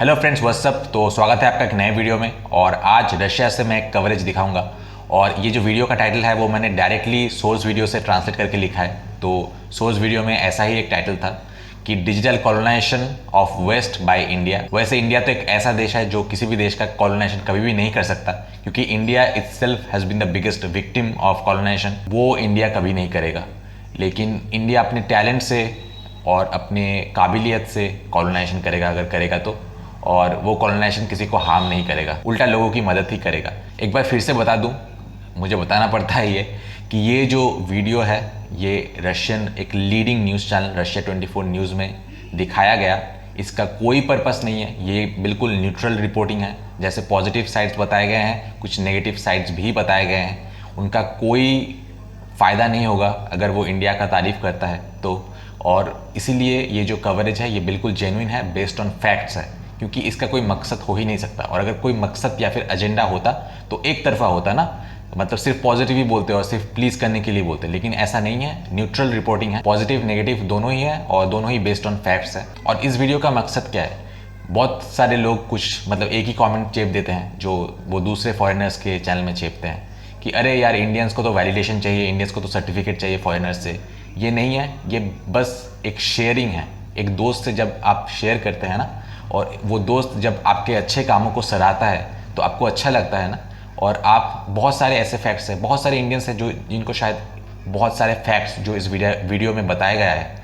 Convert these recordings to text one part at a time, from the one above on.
Hello friends, WhatsApp. तो स्वागत है आपका एक नए वीडियो में। और आज रशिया से मैं एक कवरेज दिखाऊंगा। और ये जो वीडियो का टाइटल है वो मैंने डायरेक्टली सोर्स वीडियो से ट्रांसलेट करके लिखा है। तो सोर्स वीडियो में ऐसा ही एक टाइटल था कि digital colonisation of west by India. वैसे इंडिया तो एक ऐसा देश है जो किसी भी देश का कॉलोनाइजेशन कभी भी नहीं कर सकता, क्योंकि India itself has been the biggest victim of colonisation. वो इंडिया कभी नहीं करेगा, लेकिन इंडिया अपने टैलेंट से और अपने काबिलियत से कॉलोनाइजेशन करेगा, अगर करेगा तो। और वो कॉलोनाइजेशन किसी को हार्म नहीं करेगा, उल्टा लोगों की मदद ही करेगा। एक बार फिर से बता दूं, मुझे बताना पड़ता है ये कि ये जो वीडियो है ये रशियन एक leading news channel Russia 24 news में दिखाया गया। इसका कोई पर्पस नहीं है, ये बिल्कुल न्यूट्रल रिपोर्टिंग है। जैसे पॉजिटिव साइड्स बताए गए हैं, कुछ नेगेटिव साइड्स भी बताए गए हैं। उनका कोई फ़ायदा नहीं होगा अगर वो इंडिया का तारीफ़ करता है तो। और इसीलिए ये जो कवरेज है ये बिल्कुल जेन्युइन है, बेस्ड ऑन फैक्ट्स है, क्योंकि इसका कोई मकसद हो ही नहीं सकता। और अगर कोई मकसद या फिर एजेंडा होता तो एक तरफा होता ना, मतलब सिर्फ पॉजिटिव ही बोलते और सिर्फ प्लीज़ करने के लिए बोलते। लेकिन ऐसा नहीं है, न्यूट्रल रिपोर्टिंग है, पॉजिटिव नेगेटिव दोनों ही है और दोनों ही बेस्ड ऑन फैक्ट्स है। और इस वीडियो का मकसद क्या है? बहुत सारे लोग कुछ मतलब एक ही कमेंट चेप देते हैं जो वो दूसरे फॉरेनर्स के चैनल में चेपते हैं कि अरे यार इंडियंस को तो वैलिडेशन चाहिए, इंडियंस को तो सर्टिफिकेट चाहिए फॉरेनर्स से। ये नहीं है, ये बस एक शेयरिंग है। एक दोस्त से जब आप शेयर करते हैं ना, और वो दोस्त जब आपके अच्छे कामों को सराहता है तो आपको अच्छा लगता है ना। और आप बहुत सारे ऐसे फैक्ट्स हैं, बहुत सारे इंडियंस हैं जो जिनको शायद बहुत सारे फैक्ट्स जो इस वीडियो में बताया गया है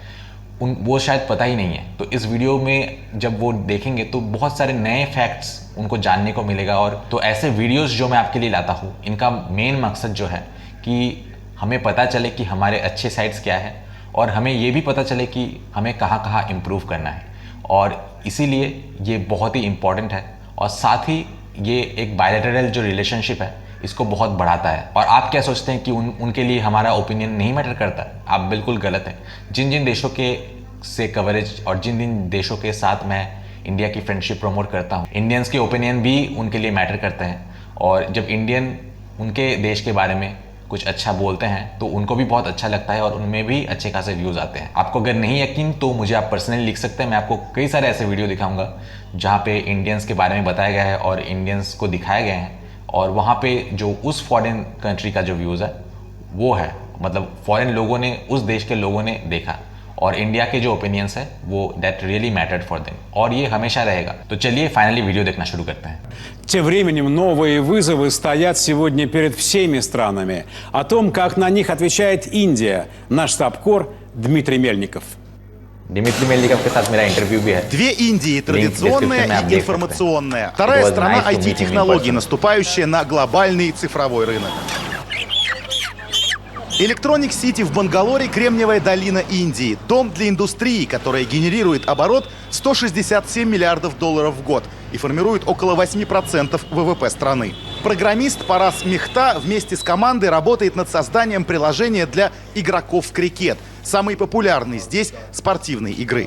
वो शायद पता ही नहीं है। तो इस वीडियो में जब वो देखेंगे तो बहुत सारे नए फैक्ट्स उनको जानने को मिलेगा। और तो ऐसे वीडियोस जो मैं आपके लिए लाता हूँ, इनका मेन मकसद जो है कि हमें पता चले कि हमारे अच्छे साइड्स क्या है, और हमें ये भी पता चले कि हमें कहाँ कहाँ इम्प्रूव करना है। और इसीलिए ये बहुत ही इम्पॉर्टेंट है। और साथ ही ये एक बायलैटरल जो रिलेशनशिप है इसको बहुत बढ़ाता है। और आप क्या सोचते हैं कि उनके लिए हमारा ओपिनियन नहीं मैटर करता? आप बिल्कुल गलत है। जिन जिन देशों के से कवरेज और जिन जिन देशों के साथ मैं इंडिया की फ्रेंडशिप प्रमोट करता हूँ, इंडियंस के ओपिनियन भी उनके लिए मैटर करते हैं। और जब इंडियन उनके देश के बारे में कुछ अच्छा बोलते हैं तो उनको भी बहुत अच्छा लगता है और उनमें भी अच्छे खासे व्यूज़ आते हैं। आपको अगर नहीं यकीन तो मुझे आप पर्सनली लिख सकते हैं। मैं आपको कई सारे ऐसे वीडियो दिखाऊंगा जहाँ पे इंडियंस के बारे में बताया गया है और इंडियंस को दिखाया गया है, और वहाँ पे जो उस फॉरेन कंट्री का जो व्यूज़ है वो है, मतलब फॉरेन लोगों ने, उस देश के लोगों ने देखा, और इंडिया के जो ओपिनियंस है वो that really mattered for them, और ये हमेशा रहेगा। तो चलिए फाइनली वीडियो देखना शुरू करते हैं। Тем временем новые вызовы стоят сегодня перед всеми странами. О том, как на них отвечает Индия, наш штаб-кор Дмитрий Мельников. Дмитрий Мельников के साथ मेरा इंटरव्यू भी है। Две Индии, традиционная и информационная. Вторая страна IT-технологий, наступающая на глобальный цифровой рынок. Electronic City в Бангалоре — Кремниевая долина Индии. Дом для индустрии, которая генерирует оборот 167 миллиардов долларов в год и формирует около 8% ВВП страны. Программист Парас Мехта вместе с командой работает над созданием приложения для игроков в крикет. Самой популярной здесь спортивной игры.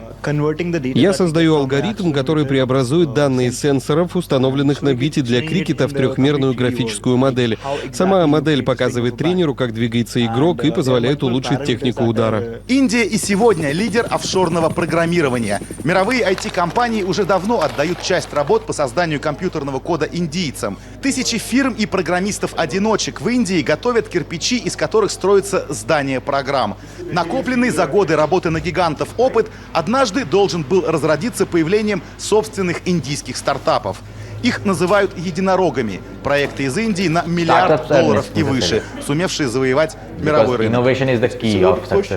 Я создаю алгоритм, который преобразует данные сенсоров, установленных на бите для крикета, в трехмерную графическую модель. Сама модель показывает тренеру, как двигается игрок, и позволяет улучшить технику удара. Индия и сегодня лидер офшорного программирования. Мировые IT-компании уже давно отдают часть работ по созданию компьютерного кода индийцам. Тысячи фирм и программистов-одиночек в Индии готовят кирпичи, из которых строятся здания программ. Накопленный за годы работы на гигантов опыт однажды должен был разродиться появлением собственных индийских стартапов. Их называют единорогами. Проекты из Индии на миллиард долларов и выше, сумевшие завоевать мировой рынок.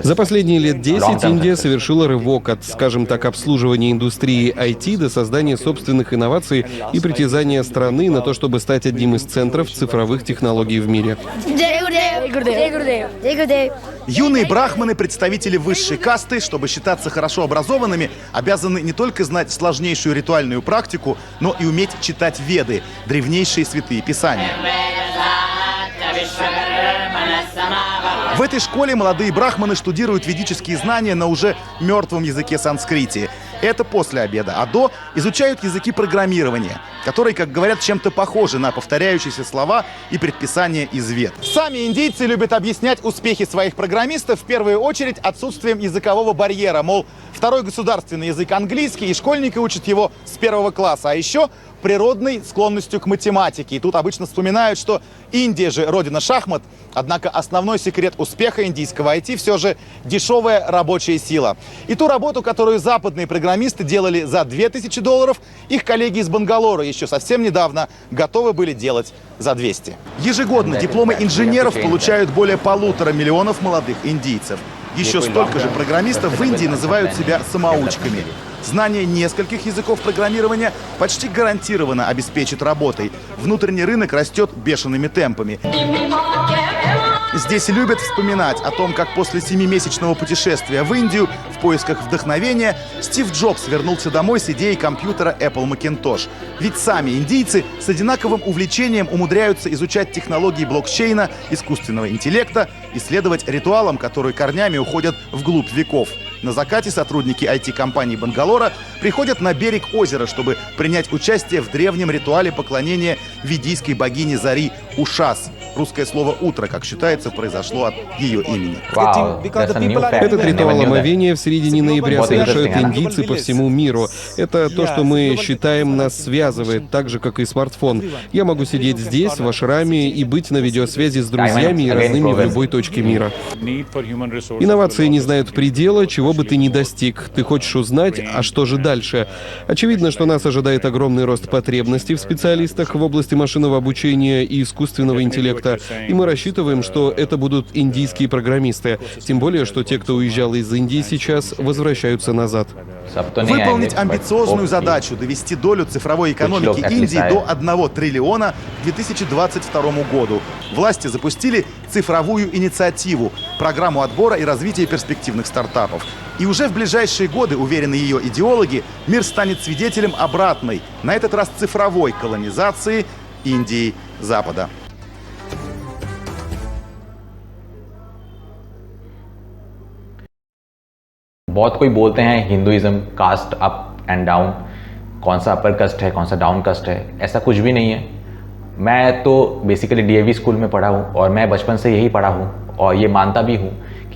За последние лет 10 Индия совершила рывок от, скажем так, обслуживания индустрии IT до создания собственных инноваций и притязания страны на то, чтобы стать одним из центров цифровых технологий в мире. Юные брахманы, представители высшей касты, чтобы считаться хорошо образованными, обязаны не только знать сложнейшую ритуальную практику, но и уметь читать Веды, древнейшие святые писания. В этой школе молодые брахманы штудируют ведические знания на уже мертвом языке санскрите. Это после обеда. А до изучают языки программирования, которые, как говорят, чем-то похожи на повторяющиеся слова и предписания из Вед. Сами индийцы любят объяснять успехи своих программистов в первую очередь отсутствием языкового барьера. Мол, в Второй государственный язык английский, и школьники учат его с 1 класса. А еще природной склонностью к математике. И тут обычно вспоминают, что Индия же родина шахмат. Однако основной секрет успеха индийского IT все же дешевая рабочая сила. И ту работу, которую западные программисты делали за $2000, их коллеги из Бангалора еще совсем недавно готовы были делать за 200. Ежегодно дипломы инженеров получают более 1,5 миллиона молодых индийцев. Еще столько же программистов в Индии называют себя самоучками. Знание нескольких языков программирования почти гарантированно обеспечит работой. Внутренний рынок растет бешеными темпами. Здесь любят вспоминать о том, как после 7-месячного путешествия в Индию в поисках вдохновения Стив Джобс вернулся домой с идеей компьютера Apple Macintosh. Ведь сами индийцы с одинаковым увлечением умудряются изучать технологии блокчейна, искусственного интеллекта, исследовать ритуалам, которые корнями уходят вглубь веков. На закате сотрудники IT-компании Бангалора приходят на берег озера, чтобы принять участие в древнем ритуале поклонения ведийской богине Зари Ушас. Русское слово «утро», как считается, произошло от ее имени. Этот ритуал омовения в середине ноября совершают индийцы по всему миру. Это то, что мы считаем, нас связывает, так же, как и смартфон. Я могу сидеть здесь, в ашраме, и быть на видеосвязи с друзьями и родными в любой точке мира. Инновации не знают предела, чего бы ты ни достиг. Ты хочешь узнать, а что же дальше? Очевидно, что нас ожидает огромный рост потребностей в специалистах в области машинного обучения и искусственного интеллекта. И мы рассчитываем, что это будут индийские программисты. Тем более, что те, кто уезжал из Индии сейчас, возвращаются назад. Выполнить амбициозную задачу, довести долю цифровой экономики Индии до 1 триллиона к 2022 году. Власти запустили цифровую инициативу, программу отбора и развития перспективных стартапов. И уже в ближайшие годы, уверены ее идеологи, мир станет свидетелем обратной, на этот раз цифровой колонизации Индии Запада. बहुत कोई बोलते हैं Hinduism caste up and down, कौन सा अपर कास्ट है कौन सा डाउन कास्ट है, ऐसा कुछ भी नहीं है। मैं तो बेसिकली डीएवी स्कूल में पढ़ा हूँ और मैं बचपन से यही पढ़ा हूँ और ये मानता भी हूँ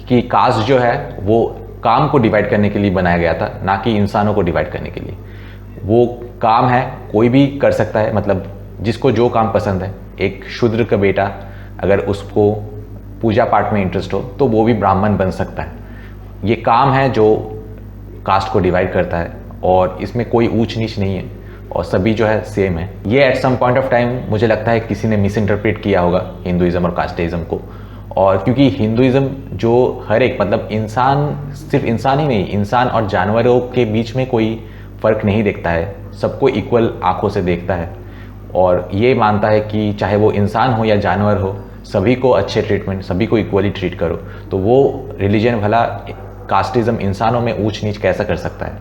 कि कास्ट जो है वो काम को डिवाइड करने के लिए बनाया गया था, ना कि इंसानों को डिवाइड करने के लिए। वो काम है कोई भी कर सकता है, मतलब जिसको जो काम पसंद है। एक शूद्र का बेटा अगर उसको पूजा पाठ में इंटरेस्ट हो तो वो भी ब्राह्मण बन सकता है। ये काम है जो कास्ट को डिवाइड करता है और इसमें कोई ऊंच नीच नहीं है और सभी जो है सेम है। ये at some point of time मुझे लगता है किसी ने मिस इंटरप्रेट किया होगा हिंदुइज्म और कास्टिज्म को। और क्योंकि हिंदुइज्म जो हर एक मतलब इंसान, सिर्फ इंसान ही नहीं, इंसान और जानवरों के बीच में कोई फ़र्क नहीं देखता है, सबको इक्वल आंखों से देखता है और ये मानता है कि चाहे वो इंसान हो या जानवर हो, सभी को अच्छे ट्रीटमेंट, सभी को इक्वली ट्रीट करो। तो वो रिलीजन भला कास्टिज्म इंसानों में ऊंच नीच कैसा कर सकता है।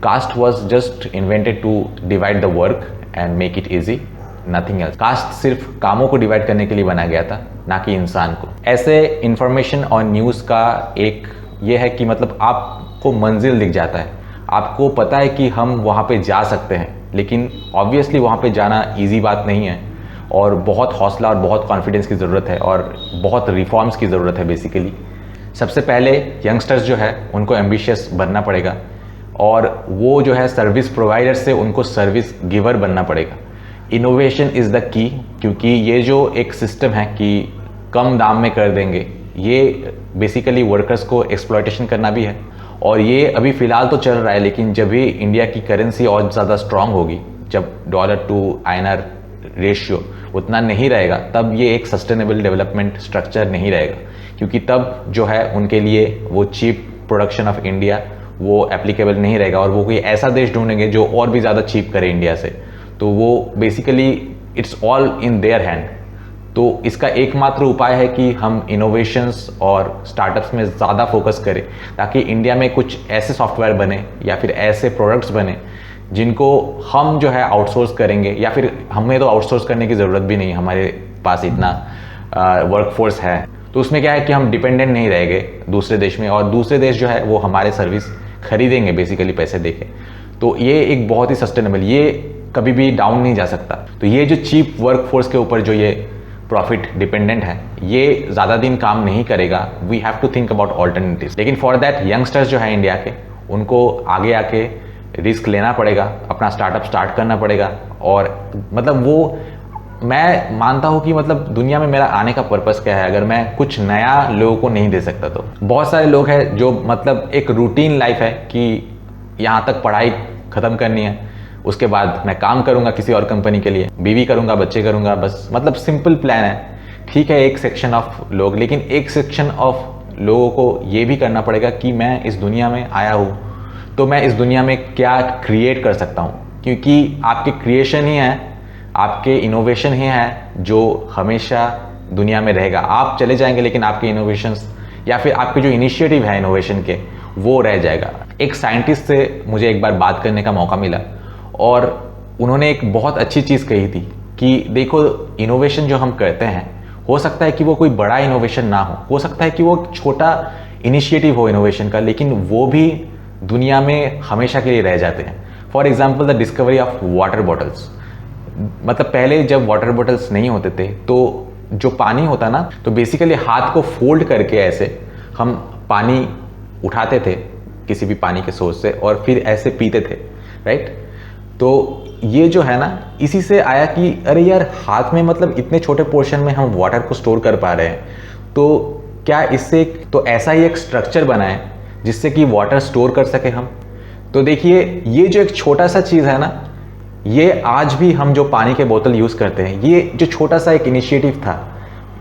Caste was just invented to divide the work and make it easy, nothing else. Caste सिर्फ कामों को डिवाइड करने के लिए बनाया गया था, ना कि इंसान को। ऐसे इंफॉर्मेशन और न्यूज़ का एक ये है कि मतलब आपको मंजिल दिख जाता है, आपको पता है कि हम वहाँ पे जा सकते हैं, लेकिन ऑब्वियसली वहाँ पे जाना ईजी बात नहीं है और बहुत हौसला और बहुत कॉन्फिडेंस की ज़रूरत है और बहुत रिफॉर्म्स की ज़रूरत है। बेसिकली सबसे पहले यंगस्टर्स जो है उनको एम्बिशियस बनना पड़ेगा और वो जो है सर्विस प्रोवाइडर से उनको सर्विस गिवर बनना पड़ेगा। इनोवेशन इज़ द की, क्योंकि ये जो एक सिस्टम है कि कम दाम में कर देंगे, ये बेसिकली वर्कर्स को एक्सप्लॉयटेशन करना भी है और ये अभी फ़िलहाल तो चल रहा है, लेकिन जब भी इंडिया की करेंसी और ज़्यादा स्ट्रांग होगी, जब डॉलर टू INR रेशियो उतना नहीं रहेगा, तब ये एक सस्टेनेबल डेवलपमेंट स्ट्रक्चर नहीं रहेगा, क्योंकि तब जो है उनके लिए वो चीप प्रोडक्शन ऑफ इंडिया वो एप्लीकेबल नहीं रहेगा और वो कोई ऐसा देश ढूंढेंगे जो और भी ज़्यादा चीप करे इंडिया से। तो वो basically it's all in their hand. तो इसका एकमात्र उपाय है कि हम इनोवेशंस और स्टार्टअप्स में ज़्यादा फोकस करें, ताकि इंडिया में कुछ ऐसे सॉफ्टवेयर बने या फिर ऐसे प्रोडक्ट्स बने जिनको हम जो है आउटसोर्स करेंगे, या फिर हमें तो आउटसोर्स करने की ज़रूरत भी नहीं, हमारे पास इतना वर्कफोर्स है। तो उसमें क्या है कि हम डिपेंडेंट नहीं रहेंगे दूसरे देश में और दूसरे देश जो है वो हमारे सर्विस खरीदेंगे बेसिकली पैसे देके। तो ये एक बहुत ही सस्टेनेबल, ये कभी भी डाउन नहीं जा सकता। तो ये जो चीप वर्कफोर्स के ऊपर जो ये प्रॉफिट डिपेंडेंट है, ये ज़्यादा दिन काम नहीं करेगा। We have to think about alternatives. लेकिन फॉर दैट यंगस्टर्स जो है इंडिया के, उनको आगे आके रिस्क लेना पड़ेगा, अपना स्टार्टअप स्टार्ट करना पड़ेगा। और मतलब वो मैं मानता हूँ कि मतलब दुनिया में मेरा आने का पर्पस क्या है, अगर मैं कुछ नया लोगों को नहीं दे सकता तो। बहुत सारे लोग हैं जो मतलब एक रूटीन लाइफ है कि यहाँ तक पढ़ाई ख़त्म करनी है, उसके बाद मैं काम करूँगा किसी और कंपनी के लिए, बीवी करूँगा, बच्चे करूँगा, बस मतलब सिंपल प्लान है। ठीक है एक सेक्शन ऑफ लोग, लेकिन एक सेक्शन ऑफ लोगों को ये भी करना पड़ेगा कि मैं इस दुनिया में आया हूँ तो मैं इस दुनिया में क्या क्रिएट कर सकता हूँ, क्योंकि आपके क्रिएशन ही है, आपके इनोवेशन ही है जो हमेशा दुनिया में रहेगा। आप चले जाएंगे लेकिन आपके इनोवेशंस या फिर आपके जो इनिशिएटिव है इनोवेशन के वो रह जाएगा। एक साइंटिस्ट से मुझे एक बार बात करने का मौका मिला और उन्होंने एक बहुत अच्छी चीज़ कही थी कि देखो इनोवेशन जो हम करते हैं हो सकता है कि वो कोई बड़ा इनोवेशन ना हो सकता है कि वो छोटा इनिशिएटिव हो इनोवेशन का, लेकिन वो भी दुनिया में हमेशा के लिए रह जाते हैं। For example the discovery of water bottles. मतलब पहले जब वाटर बॉटल्स नहीं होते थे तो जो पानी होता ना, तो बेसिकली हाथ को फोल्ड करके ऐसे हम पानी उठाते थे किसी भी पानी के सोर्स से और फिर ऐसे पीते थे, राइट। तो ये जो है ना इसी से आया कि अरे यार हाथ में मतलब इतने छोटे पोर्शन में हम वाटर को स्टोर कर पा रहे हैं, तो क्या इससे तो ऐसा ही एक स्ट्रक्चर बनाए जिससे कि वाटर स्टोर कर सके हम। तो देखिए ये जो एक छोटा सा चीज़ है ना, ये आज भी हम जो पानी के बोतल यूज़ करते हैं, ये जो छोटा सा एक इनिशिएटिव था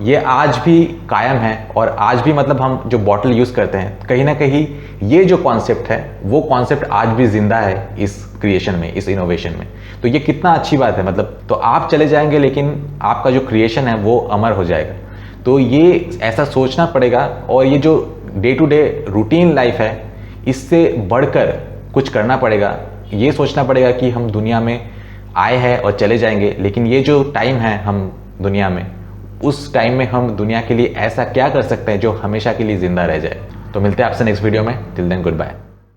ये आज भी कायम है। और आज भी मतलब हम जो बॉटल यूज़ करते हैं कहीं ना कहीं ये जो कॉन्सेप्ट है वो कॉन्सेप्ट आज भी जिंदा है इस क्रिएशन में, इस इनोवेशन में। तो ये कितना अच्छी बात है। मतलब तो आप चले जाएंगे लेकिन आपका जो क्रिएशन है वो अमर हो जाएगा। तो ये ऐसा सोचना पड़ेगा और ये जो day to day routine life है इससे बढ़कर कुछ करना पड़ेगा। ये सोचना पड़ेगा कि हम दुनिया में आए हैं और चले जाएंगे, लेकिन ये जो टाइम है हम दुनिया में, उस टाइम में हम दुनिया के लिए ऐसा क्या कर सकते हैं जो हमेशा के लिए जिंदा रह जाए। तो मिलते हैं आपसे नेक्स्ट वीडियो में। Till then good bye.